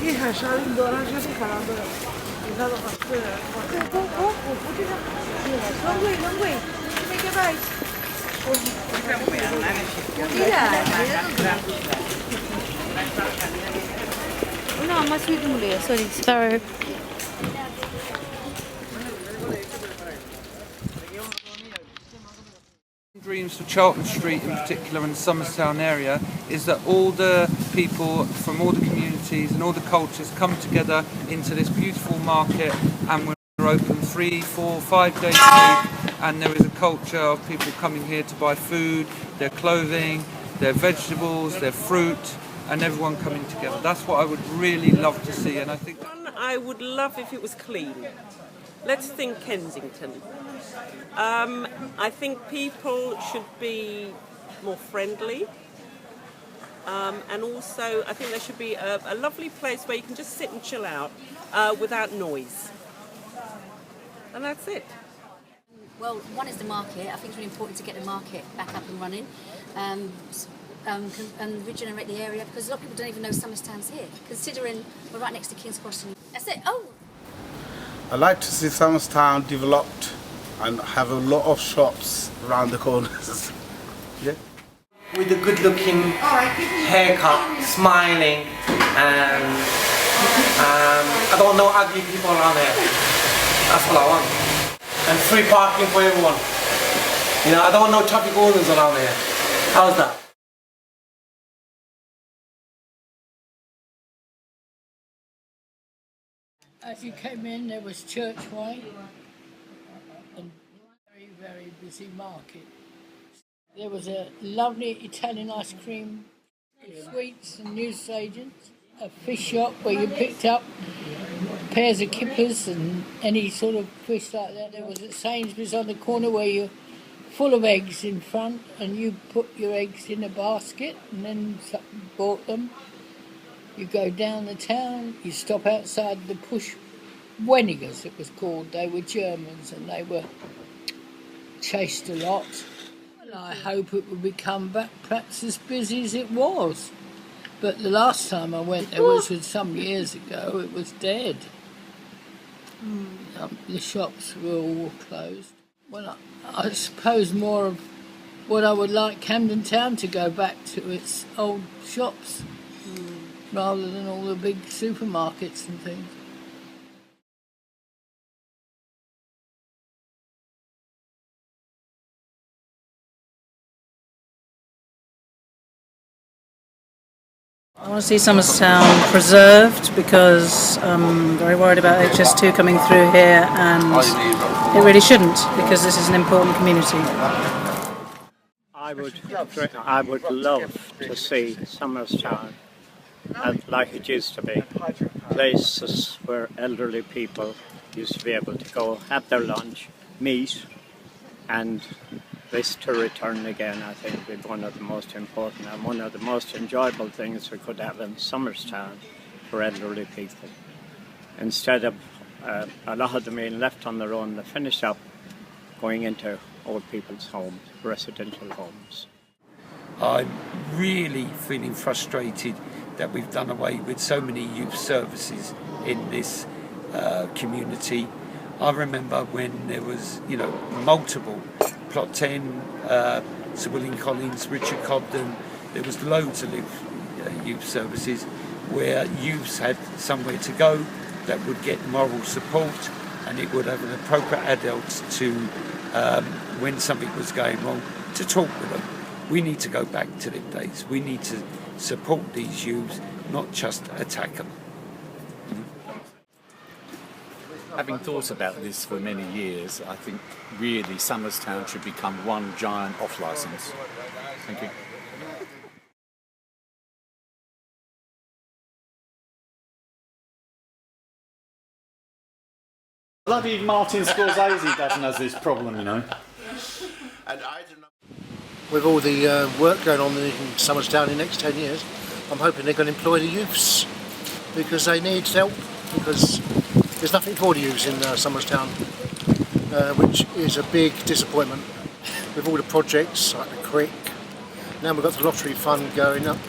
一喊沙林多，那就是卡拉多。你看到吗？对，我不这样。很贵很贵，这个吧。No, I'm sweet Mulia, sorry. So Dreams for Charlton Street in particular and the Somerstown area is that all the people from all the communities and all the cultures come together into this beautiful market, and we're open 3, 4, 5 days a week, and there is a culture of people coming here to buy food, their clothing, their vegetables, their fruit, and everyone coming together. That's what I would really love to see, and I think I would love if it was clean. Let's think Kensington. I think people should be more friendly, and also I think there should be a lovely place where you can just sit and chill out without noise. And that's it. Well, one is the market. I think it's really important to get the market back up and running and regenerate the area, because a lot of people don't even know Somerstown's here, considering we're right next to King's Cross. That's it. Oh! I like to see Somerstown developed and have a lot of shops around the corners. Yeah. With a good-looking haircut, smiling, and I don't know ugly people around here. That's what I want. And free parking for everyone. You know, I don't know traffic wardens around here. How's that? As you came in, there was Churchway and very, very busy market. There was a lovely Italian ice cream, sweets and newsagents, a fish shop where you picked up pairs of kippers and any sort of fish like that. There was a Sainsbury's on the corner where you're full of eggs in front, and you put your eggs in a basket and then bought them. You go down the town, you stop outside the Push Wenigers, it was called. They were Germans and they were chased a lot. Well, I hope it will become back perhaps as busy as it was. But the last time I went there was some years ago, it was dead. The shops were all closed. Well, I suppose more of what I would like Camden Town to go back to its old shops, rather than all the big supermarkets and things. I want to see Somerstown preserved, because I'm very worried about HS2 coming through here, and it really shouldn't, because this is an important community. I would love to see Somerstown like it used to be, places where elderly people used to be able to go, have their lunch, meet, and this to return again. I think would be one of the most important and one of the most enjoyable things we could have in Somerstown for elderly people. Instead of a lot of them being left on their own, they finish up going into old people's homes, residential homes. I'm really feeling frustrated that we've done away with so many youth services in this community. I remember when there was, multiple, Plot 10, Sir William Collins, Richard Cobden, there was loads of youth services where youths had somewhere to go that would get moral support, and it would have an appropriate adult to, when something was going wrong, to talk with them. We need to go back to them days. We need to support these youths, not just attack them. Having thought about this for many years, I think really Somerstown should become one giant off-licence. Thank you. Bloody Martin Scorsese doesn't have this problem, And I don't know. With all the work going on in Somerstown in the next 10 years, I'm hoping they're going to employ the youths, because they need help, because there's nothing for the youths in Somerstown, which is a big disappointment with all the projects like the creek. Now we've got the lottery fund going up.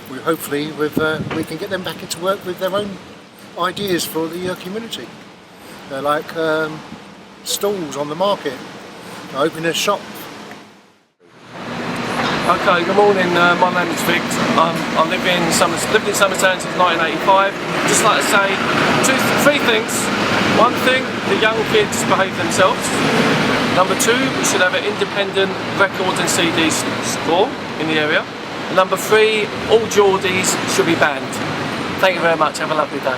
We hopefully we can get them back into work with their own ideas for the community. They're like stalls on the market, opening a shop. Okay, good morning. My name is Vic. I lived in Summerstown since 1985. Just like to say three things. One thing, the young kids behave themselves. Number two, we should have an independent records and CD store in the area. And number three, all Geordies should be banned. Thank you very much. Have a lovely day.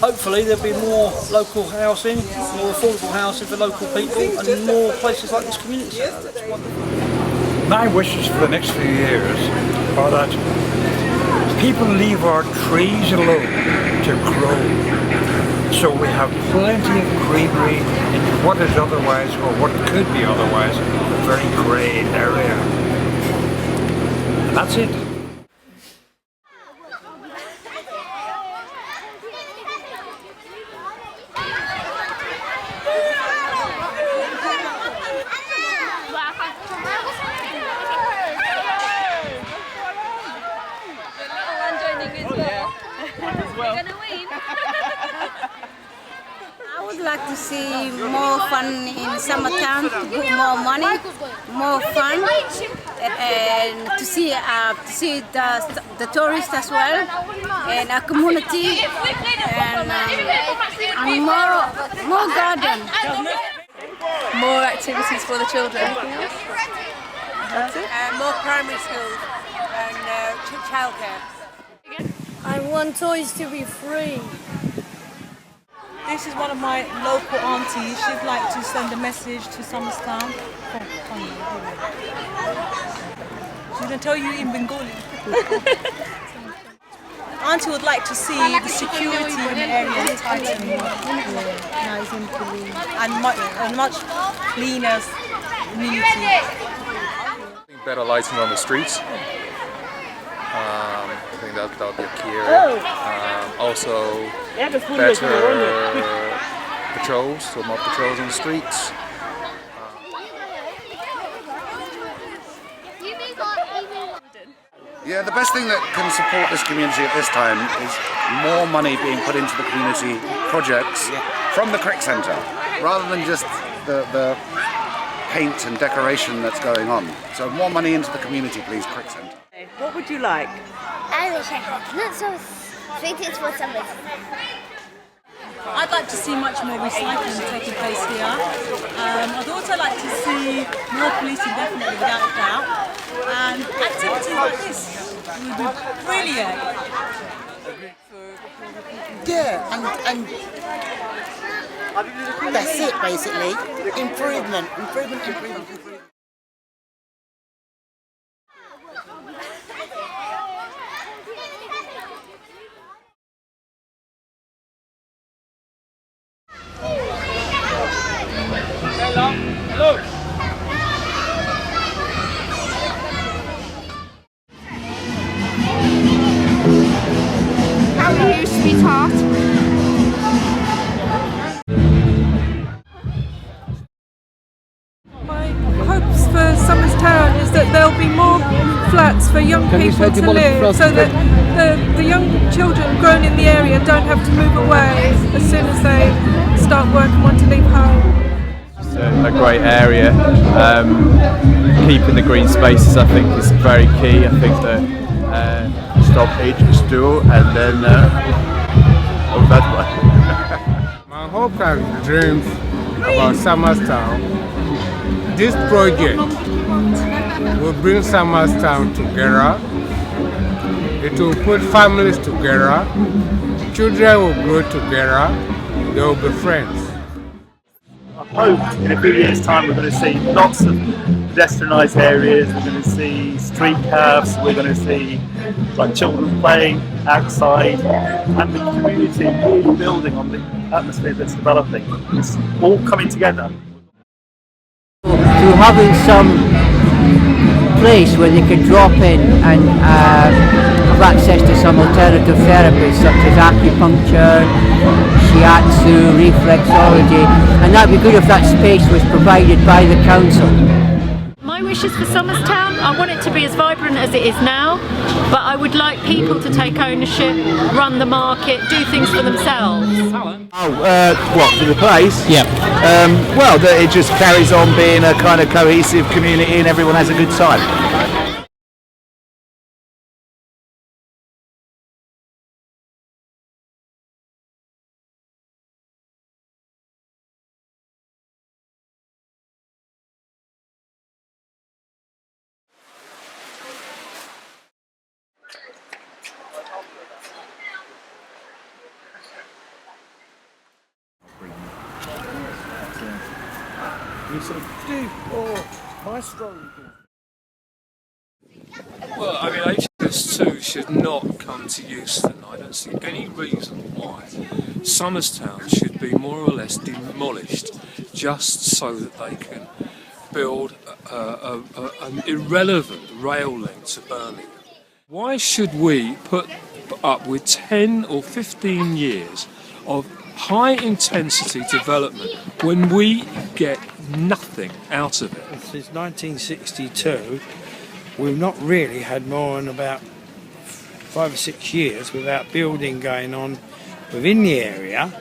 Hopefully there'll be more local housing, more affordable housing for local people, and more places like this community centre. That's wonderful. My wishes for the next few years are that people leave our trees alone to grow, so we have plenty of greenery in what is otherwise, or what could be otherwise, a very grey area. And that's it. I would like to see more fun in Summertown, to put more money, more fun, and to see the tourists as well, and a community, and more garden. More activities for the children. That's it. More primary schools and childcare. I want toys to be free. This is one of my local aunties. She'd like to send a message to Summerstown. She's going to tell you in Bengali. Auntie would like to see the security in the area tightened and much cleaner community. Better lighting on the streets. I think that would be a key area. Also, better patrols, so more patrols on the streets. Yeah, the best thing that can support this community at this time is more money being put into the community projects from the Crick Centre, rather than just the paint and decoration that's going on. So more money into the community, please, Crick Centre. What would you like? I wish I had lots of things for summers. I'd like to see much more recycling taking place here. I'd also like to see more policing, definitely, without a doubt. And activities like this would be brilliant. Yeah, and that's it basically. Improvement. Hello. How are you, sweetheart? My hopes for Summerstown is that there'll be more flats for young people to live, so that the young children grown in the area don't have to move away as soon as they start work and want to leave home. It's a great area. Keeping the green spaces, I think, is very key. I think that stop H2 and then that one. My hope and dreams about Summerstown, this project will bring Summerstown together. It will put families together. Children will grow together. They will be friends. I hope in a few years' time we're going to see lots of pedestrianised areas, we're going to see street curves, we're going to see like children playing outside, and the community really building on the atmosphere that's developing. It's all coming together. To having some place where they can drop in and have access to some alternative therapies such as acupuncture, shiatsu, reflexology, and that would be good if that space was provided by the council. My wishes for Summerstown I want it to be as vibrant as it is now, but I would like people to take ownership, run the market, do things for themselves. What, for the place? Yeah. Well, that it just carries on being a kind of cohesive community and everyone has a good time. Well, I mean, HS2 should not come to Euston. I don't see any reason why Somerstown should be more or less demolished just so that they can build an irrelevant rail link to Birmingham. Why should we put up with 10 or 15 years of high intensity development when we get nothing out of it? Since 1962, we've not really had more than about 5 or 6 years without building going on within the area.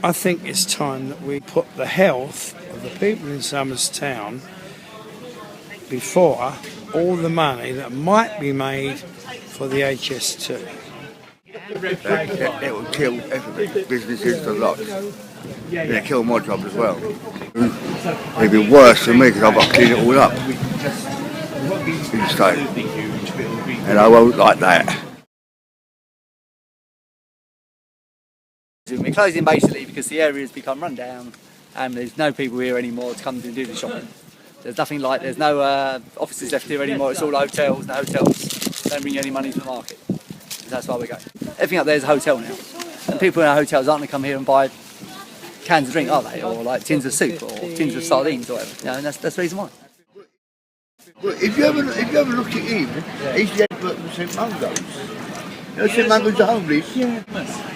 I think it's time that we put the health of the people in Somerstown before all the money that might be made for the HS2. It will kill everything, businesses a lot. It'll kill my job as well. It'll be worse for me because I've got to clean it all up. And I won't like that. We're closing basically because the area has become run down and there's no people here anymore to come and do the shopping. There's nothing like, there's no offices left here anymore, it's all hotels, and the hotels don't bring any money to the market. That's why we're going. Everything up there is a hotel now. And people in our hotels aren't going to come here and buy cans of drink, are they? Or like tins of soup or tins of sardines or whatever. You know, and that's the reason why. Well, if you ever look at him, he's the advert for St Mungo's. You know, St Mungo's are homeless. Yeah.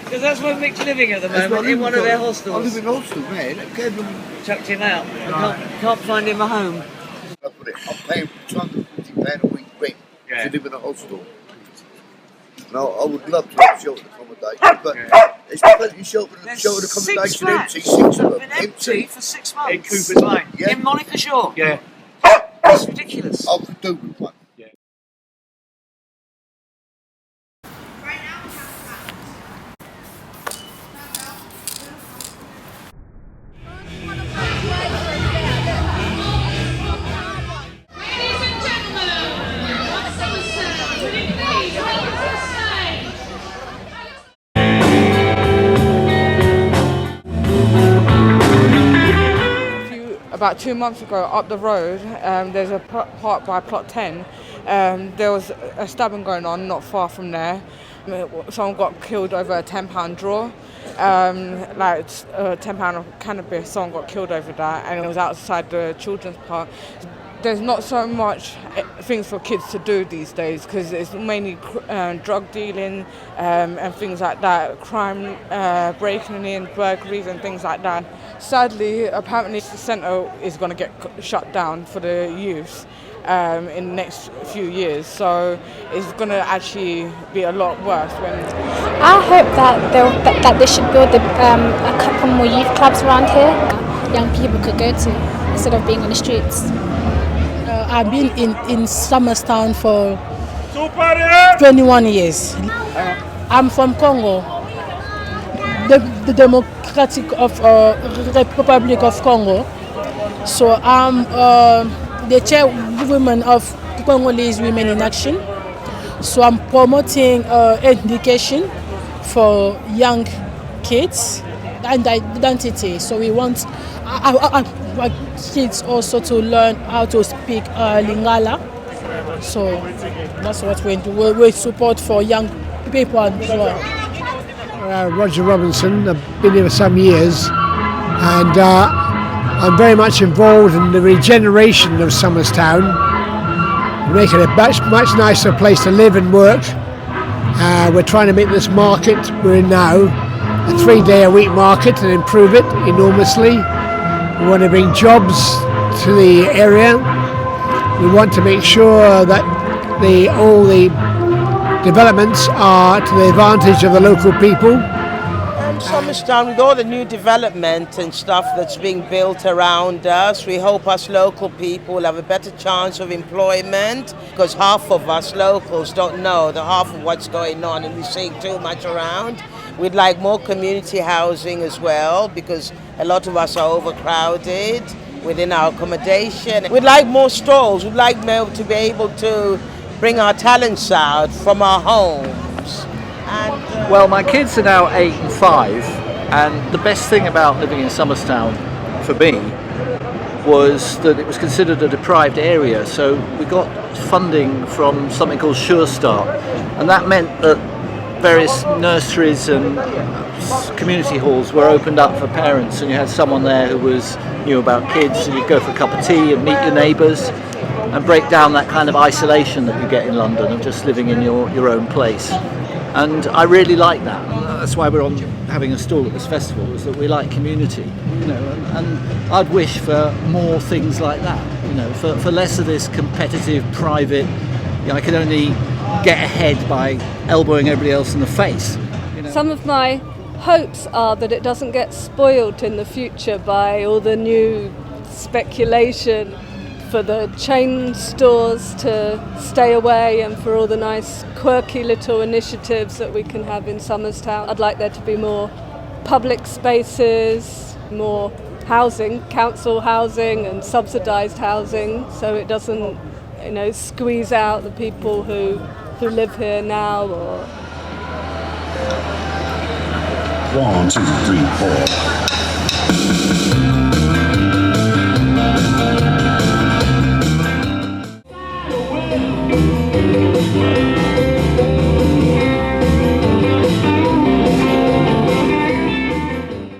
Because that's where Mick's living at the moment, in one of their hostels. I live in a hostel, man. Chucked him out. Can't find him a home. I'm paying £250 a week rent to live in a hostel. No, I would love to have sheltered accommodation, but it's plenty of sheltered accommodation empty, 6 of them. Empty for 6 months. In Cooper's Lane. Yeah. In Monica Shaw. Yeah. That's ridiculous. I could do with one. About 2 months ago, up the road, there's a park by Plot 10. There was a stabbing going on not far from there. Someone got killed over a £10 draw. Like £10 of cannabis, someone got killed over that, and it was outside the children's park. There's not so much things for kids to do these days because it's mainly drug dealing and things like that, crime, breaking in, burglaries and things like that. Sadly, apparently the centre is going to get shut down for the youth in the next few years, so it's going to actually be a lot worse. I hope that they should build a couple more youth clubs around here young people could go to instead of being on the streets. I've been in Somerstown for 21 years. I'm from Congo, the Democratic Republic of Congo. So I'm the chairwoman of Congolese Women in Action. So I'm promoting education for young kids and identity. So we want our kids also to learn how to speak Lingala. So that's what we do. We support for young people as well. Roger Robinson, I've been here for some years, and I'm very much involved in the regeneration of Somerstown, making it a much nicer place to live and work. We're trying to make this market we're in now a 3-day-a-week market and improve it enormously. We want to bring jobs to the area, We want to make sure that all the developments are to the advantage of the local people. Somerstown, with all the new development and stuff that's being built around us, we hope us local people will have a better chance of employment, because half of us locals don't know the half of what's going on, and we're seeing too much around. We'd like more community housing as well, because a lot of us are overcrowded within our accommodation. We'd like more stalls. We'd like to be able to bring our talents out from our homes. Well, my kids are now 8 and 5, and the best thing about living in Somerstown for me was that it was considered a deprived area, so we got funding from something called Sure Start, and that meant that various nurseries and community halls were opened up for parents, and you had someone there who knew about kids, and you'd go for a cup of tea and meet your neighbours and break down that kind of isolation that you get in London of just living in your own place. And I really like that. That's why we're having a stall at this festival, is that we like community, and I'd wish for more things like that, for less of this competitive, private, I can only get ahead by elbowing everybody else in the face. Some of my hopes are that it doesn't get spoiled in the future by all the new speculation, for the chain stores to stay away, and for all the nice quirky little initiatives that we can have in Somerstown. I'd like there to be more public spaces, more housing, council housing and subsidised housing, so it doesn't squeeze out the people who live here now. Or 1, 2, 3, 4.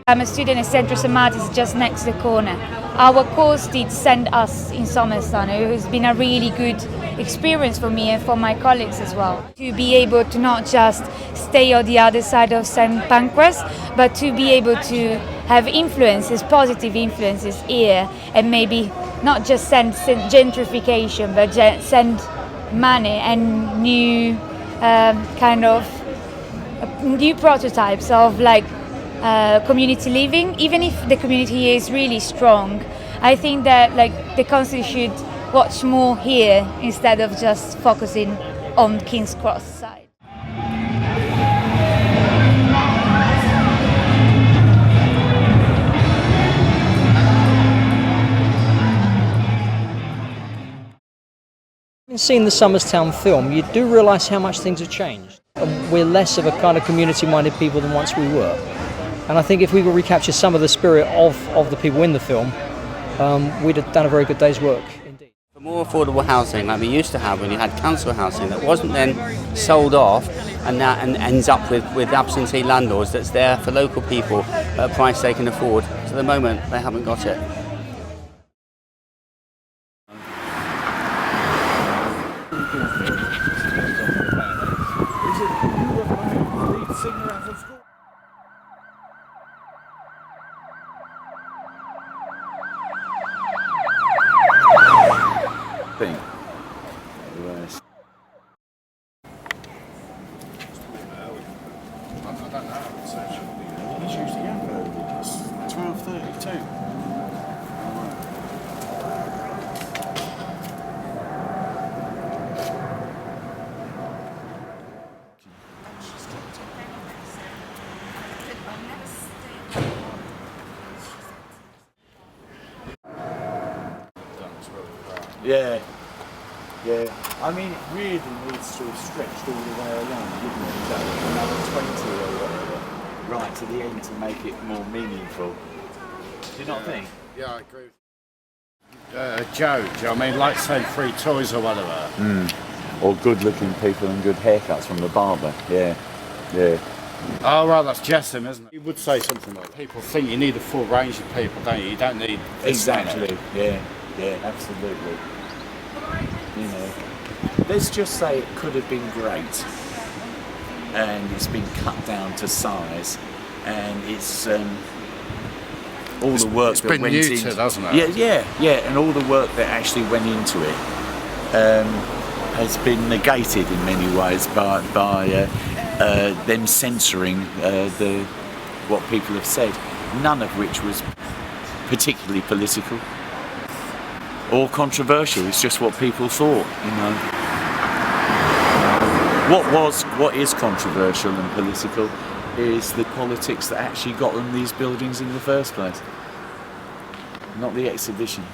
I'm a student at Central St Martin's, just next to the corner. Our course did send us in Somerstown. It has been a really good experience for me and for my colleagues as well. To be able to not just stay on the other side of St Pancras, but to be able to have influences, positive influences here, and maybe not just send gentrification, but send money and new new prototypes of community living. Even if the community here is really strong, I think that the council should watch more here instead of just focusing on King's Cross side. Having seen the Somerstown film, you do realise how much things have changed. We're less of a kind of community-minded people than once we were. And I think if we could recapture some of the spirit of the people in the film, we'd have done a very good day's work. Indeed. For more affordable housing like we used to have when you had council housing that wasn't then sold off and ends up with absentee landlords that's there for local people at a price they can afford. So at the moment they haven't got it. Thing. It's usually out. It's 12:32. Yeah. I mean, it really needs to have stretched all the way along, didn't it? Another 20 or whatever, right to the end to make it more meaningful. Do you not think? Yeah, I agree. Joe, do you know what I mean? Like, say, free toys or whatever. Or good-looking people and good haircuts from the barber. Yeah. Oh, right, that's Jessen, isn't it? You would say something like, people think you need a full range of people, don't you? You don't need... Exactly, yeah, absolutely. Let's just say it could have been great, and it's been cut down to size, and it's all the work that went into it. It's been neutered, hasn't it? Yeah, and all the work that actually went into it has been negated in many ways by them censoring what people have said, none of which was particularly political or controversial. It's just what people thought, you know. What is controversial and political is the politics that actually got them these buildings in the first place, not the exhibition.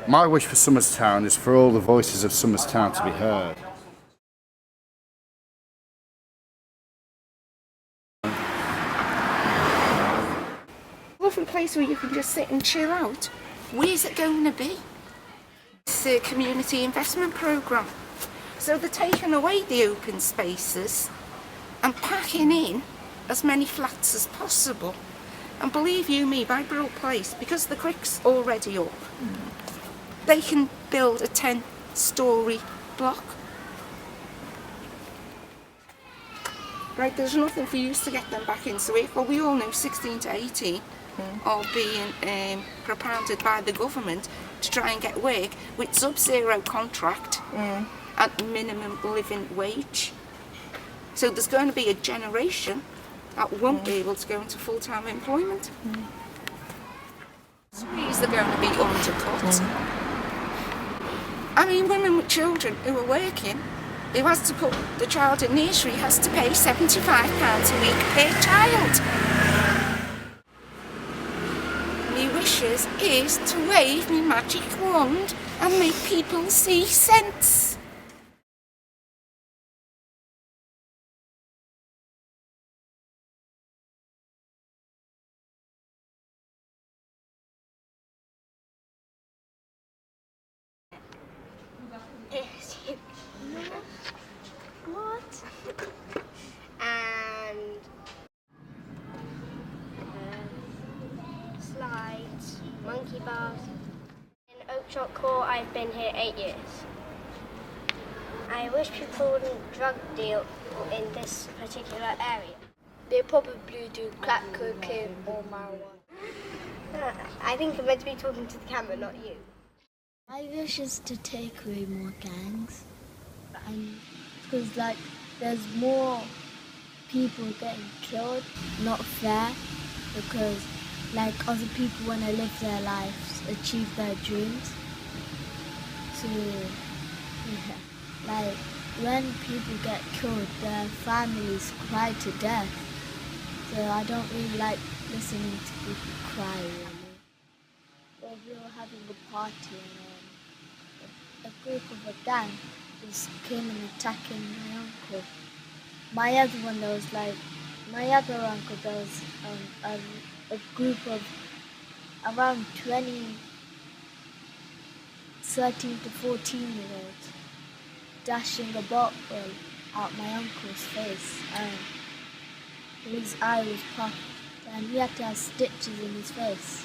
My wish for Somerstown is for all the voices of Somerstown to be heard. Lovely place where you can just sit and chill out. Where's it going to be? It's a community investment programme. So they're taking away the open spaces and packing in as many flats as possible. And believe you me, by Brill Place, because the crick's already up, they can build a 10-storey block. Right, there's nothing for use to get them back into it. Well, we all know 16 to 18 are being propounded by the government to try and get work with sub-zero contract at minimum living wage. So there's going to be a generation that won't be able to go into full-time employment. These are going to be undercut. I mean, women with children who are working, who has to put the child in nursery, has to pay £75 a week per child. My wishes is to wave my magic wand and make people see sense. What? And slides, monkey bars. In Oakshott Court, I've been here 8 years. I wish people wouldn't drug deal in this particular area. They probably do crack cocaine or marijuana. I think I'm meant to be talking to the camera, not you. My wish is to take away more gangs, and because there's more people getting killed, not fair, because other people want to live their lives, achieve their dreams. So yeah, when people get killed, their families cry to death. So I don't really like listening to people cry, really. Well, we were having a party and a group of a gang just came and attacking my uncle. My other uncle, there was a group of around 13 to 14-year-olds dashing a bottle out my uncle's face, and his eye was puffed and he had to have stitches in his face.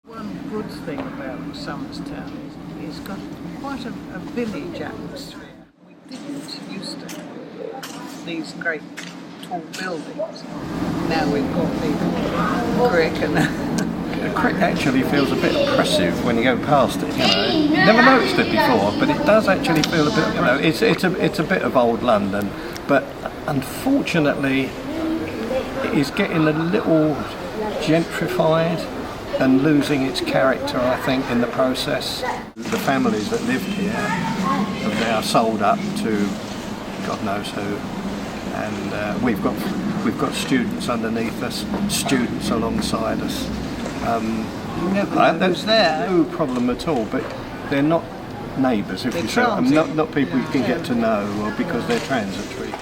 One good thing about Somerstown is it's got quite a village atmosphere. We didn't used to have these great tall buildings. Now we've got the crick and the crick actually feels a bit oppressive when you go past it, you know. Never noticed it before, but it does actually feel a bit, you know, it's a bit of old London, but unfortunately it is getting a little gentrified and losing its character, I think, in the process. The families that lived here have now sold up to God knows who, and we've got students underneath us, students alongside us. There's no problem at all, but they're not neighbours, if you see what I mean. Not people you can get to know, or because they're transitory.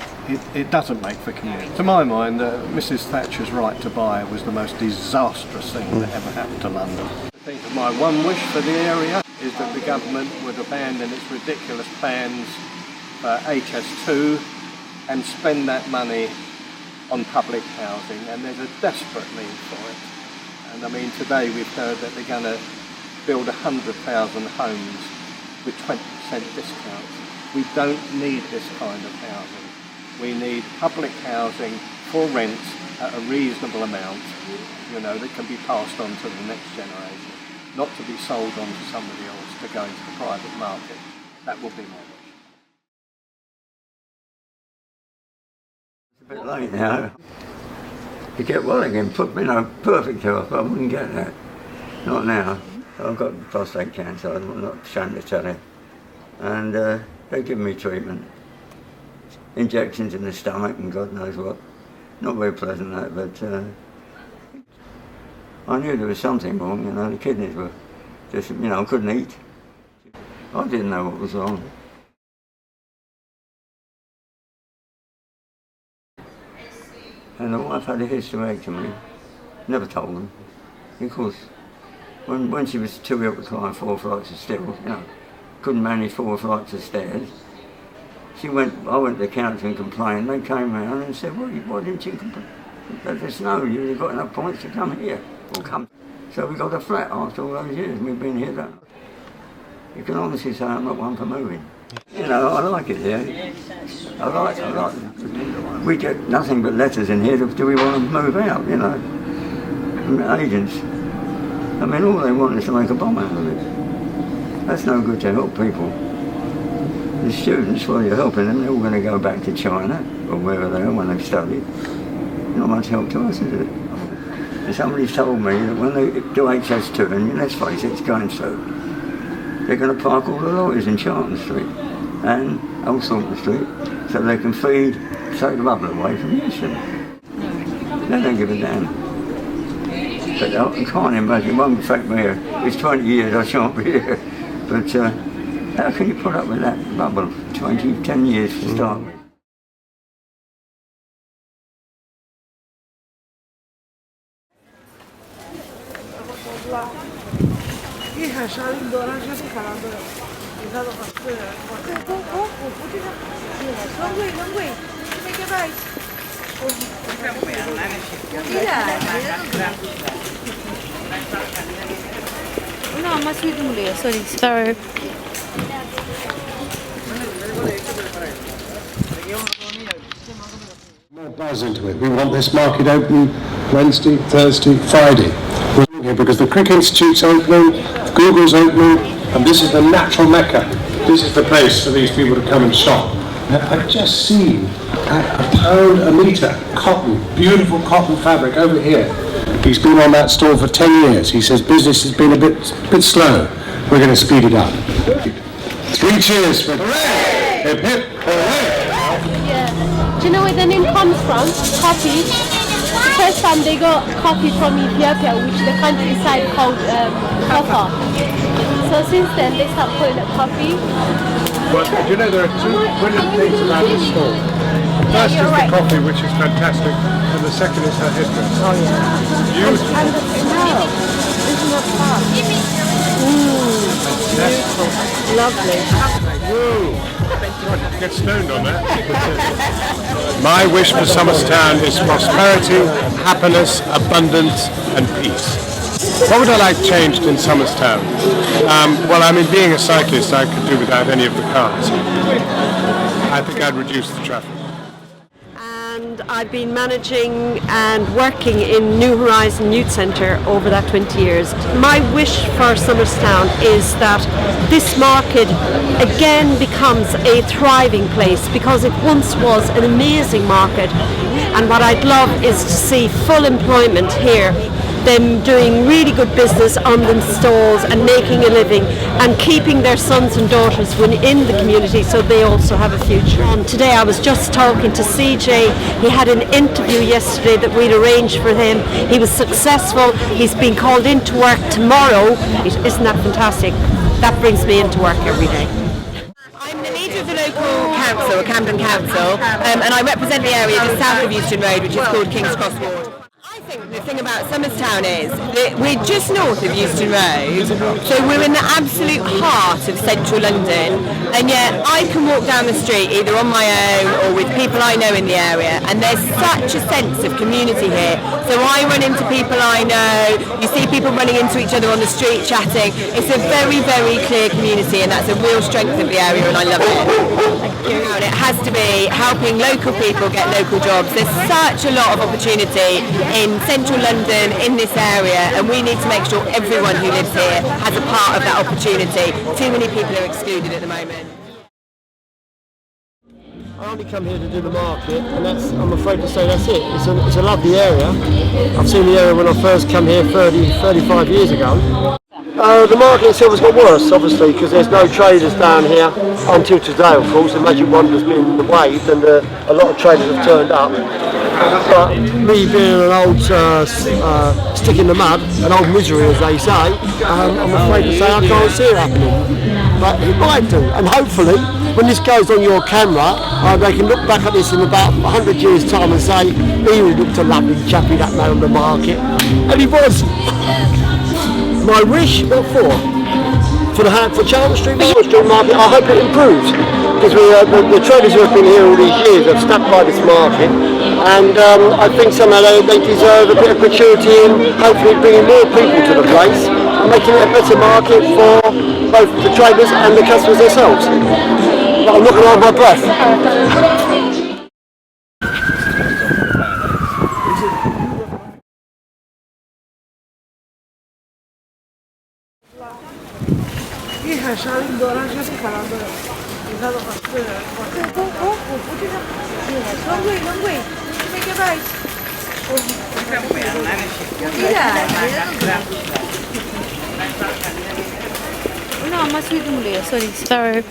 It doesn't make for community. To my mind, Mrs Thatcher's right to buy was the most disastrous thing that ever happened to London. I think my one wish for the area is that the government would abandon its ridiculous plans for HS2 and spend that money on public housing, and there's a desperate need for it. And I mean, today we've heard that they're going to build 100,000 homes with discounts. We don't need this kind of housing. We need public housing for rent at a reasonable amount, you know, that can be passed on to the next generation, not to be sold on to somebody else to go into the private market. That will be my wish. It's a bit late now. To get well again, put me in a perfect health, I wouldn't get that. Not now. I've got prostate cancer, I'm not ashamed to tell you. And they give me treatment. Injections in the stomach and God knows what. Not very pleasant that, but I knew there was something wrong, you know, the kidneys were just, you know, I couldn't eat. I didn't know what was wrong. And the wife had a hysterectomy, never told them, because when she was too ill to climb 4 flights of stairs, you know, couldn't manage 4 flights of stairs, I went to the council and complained. They came round and said, well, why didn't you complain? Let us know, you've got enough points to come here, or come. So we got a flat after all those years, we've been here. You can honestly say I'm not one for moving. You know, I like it here. I like it. We get nothing but letters in here, do we want to move out, you know? From agents. I mean, all they want is to make a bomb out of it. That's no good to help people. The students, while you're helping them, they're all going to go back to China, or wherever they are when they've studied. Not much help to us, is it? And somebody's told me that when they do HS2, and let's face it, it's going so, they're going to park all the lorries in Charlton Street and Old Thornton Street so they can feed, take the rubble away from Euston. They don't give a damn. But I can't imagine, it won't affect me here. It's 20 years, I shan't be here. But how can you put up with that rubble? 10 years to start with. No, más sweet mulher, sorry. More buzz into it. We want this market open Wednesday, Thursday, Friday. Because the Crick Institute's opening, Google's opening, and this is the natural mecca. This is the place for these people to come and shop. Now, I've just seen £1 a metre cotton, beautiful cotton fabric over here. He's been on that store for 10 years. He says business has been a bit slow. We're going to speed it up. 3 cheers for hooray! Hip hip hooray! Yeah. Do you know where the name comes from? Coffee. The first time they got coffee from Ethiopia, which the countryside called Kaffa. So since then they stopped calling it coffee. Well, do you know there are 2 brilliant things about this store? The first is the coffee, which is fantastic, and the second is her headdress. Oh yeah. Beautiful. And the smell. Isn't that fun? Beautiful. Lovely. Woo! Get stoned on that. My wish for Somerstown is prosperity, happiness, abundance and peace. What would I like changed in Somerstown? Well, I mean, being a cyclist, I could do without any of the cars. I think I'd reduce the traffic. And I've been managing and working in New Horizon Youth Centre over that 20 years. My wish for Somerstown is that this market again becomes a thriving place, because it once was an amazing market, and what I'd love is to see full employment here, them doing really good business on them stalls and making a living and keeping their sons and daughters in the community so they also have a future. And today I was just talking to CJ. He had an interview yesterday that we'd arranged for him. He was successful. He's been called into work tomorrow. Isn't that fantastic? That brings me into work every day. I'm the leader of the local council, Camden Council, and I represent the area just south of Euston Road, which is called King's Cross Ward. The thing about Somerstown is that we're just north of Euston Road, so we're in the absolute heart of central London, and yet I can walk down the street either on my own or with people I know in the area, and there's such a sense of community here. So I run into people I know, you see people running into each other on the street chatting. It's a very, very clear community, and that's a real strength of the area, and I love it. And it has to be helping local people get local jobs. There's such a lot of opportunity in central London, in this area, and we need to make sure everyone who lives here has a part of that opportunity. Too many people are excluded at the moment. I only come here to do the market, and I'm afraid to say that's it. It's a lovely area. I've seen the area when I first come here 35 years ago. The market itself has got worse, obviously, because there's no traders down here until today, of course. The Magic Wander's been waived, and a lot of traders have turned up. But me being an old stick in the mud, an old misery as they say, I'm afraid to say I can't see it happening. But it might do, and hopefully when this goes on your camera, they can look back at this in about 100 years time and say, he looked a lovely chappy, that man on the market. And he was. My wish, what for? For Charlotte Street Market, I hope it improves. Because the traders who have been here all these years have stuck by this market, and I think somehow they deserve a bit of gratuity in hopefully bringing more people to the place and making it a better market for both the traders and the customers themselves. But I'm not going to hold my breath. No, ma sui sorry.